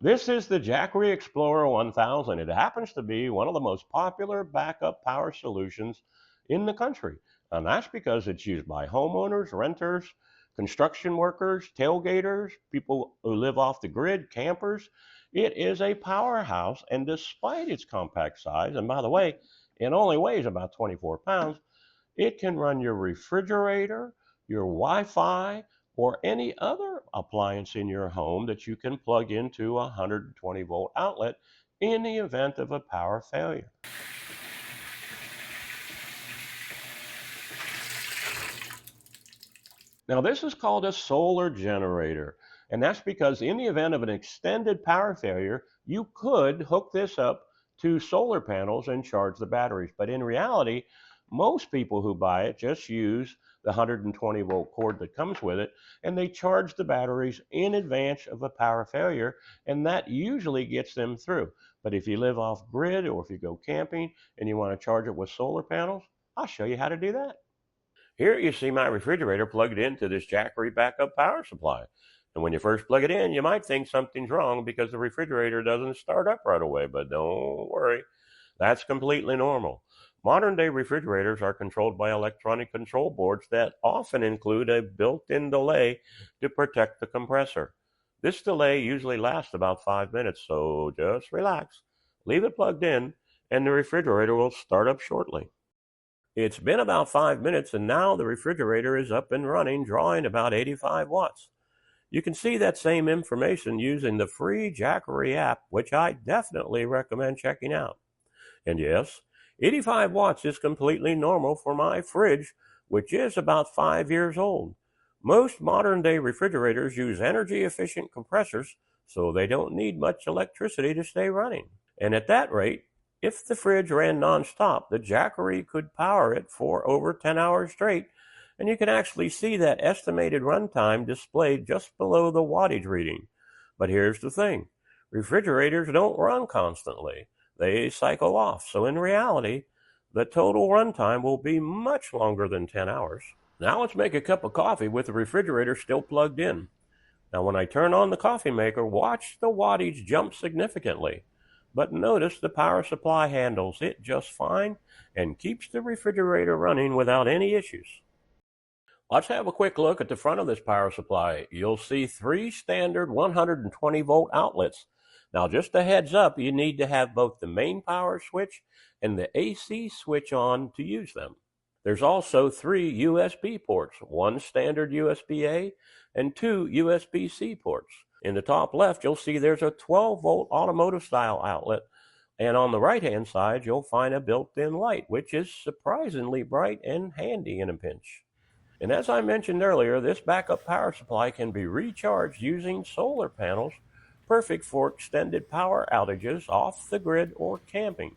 This is the Jackery Explorer 1000. It happens to be one of the most popular backup power solutions in the country. And that's because it's used by homeowners, renters, construction workers, tailgaters, people who live off the grid, campers. It is a powerhouse, and despite its compact size, and by the way, it only weighs about 24 pounds, it can run your refrigerator, your Wi-Fi, or any other appliance in your home that you can plug into a 120-volt outlet in the event of a power failure. Now, this is called a solar generator, and that's because in the event of an extended power failure, you could hook this up to solar panels and charge the batteries. But in reality, most people who buy it just use the 120-volt cord that comes with it, and they charge the batteries in advance of a power failure, and that usually gets them through. But if you live off grid or if you go camping and you want to charge it with solar panels, I'll show you how to do that. Here you see my refrigerator plugged into this Jackery backup power supply. And when you first plug it in, you might think something's wrong because the refrigerator doesn't start up right away, but don't worry, that's completely normal. Modern day refrigerators are controlled by electronic control boards that often include a built-in delay to protect the compressor. This delay usually lasts about 5 minutes, so just relax, leave it plugged in, and the refrigerator will start up shortly. It's been about 5 minutes, and now the refrigerator is up and running, drawing about 85 watts. You can see that same information using the free Jackery app, which I definitely recommend checking out. And yes, 85 watts is completely normal for my fridge, which is about 5 years old. Most modern-day refrigerators use energy-efficient compressors, so they don't need much electricity to stay running. And at that rate, if the fridge ran nonstop, the Jackery could power it for over 10 hours straight, and you can actually see that estimated runtime displayed just below the wattage reading. But here's the thing, refrigerators don't run constantly. They cycle off, so in reality, the total runtime will be much longer than 10 hours. Now let's make a cup of coffee with the refrigerator still plugged in. Now when I turn on the coffee maker, watch the wattage jump significantly. But notice the power supply handles it just fine and keeps the refrigerator running without any issues. Let's have a quick look at the front of this power supply. You'll see 3 standard 120-volt outlets. Now just a heads up, you need to have both the main power switch and the AC switch on to use them. There's also 3 USB ports, 1 standard USB-A and 2 USB-C ports. In the top left, you'll see there's a 12-volt automotive-style outlet, and on the right-hand side, you'll find a built-in light, which is surprisingly bright and handy in a pinch. And as I mentioned earlier, this backup power supply can be recharged using solar panels, perfect for extended power outages off the grid or camping.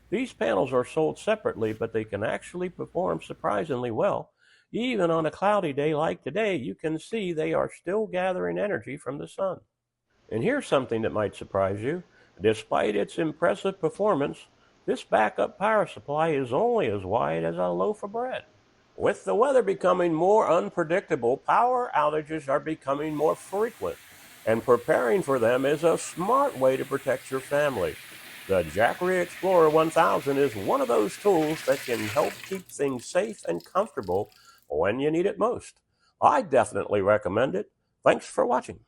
These panels are sold separately, but they can actually perform surprisingly well. Even on a cloudy day like today, you can see they are still gathering energy from the sun. And here's something that might surprise you. Despite its impressive performance, this backup power supply is only as wide as a loaf of bread. With the weather becoming more unpredictable, power outages are becoming more frequent, and preparing for them is a smart way to protect your family. The Jackery Explorer 1000 is one of those tools that can help keep things safe and comfortable when you need it most. I definitely recommend it. Thanks for watching.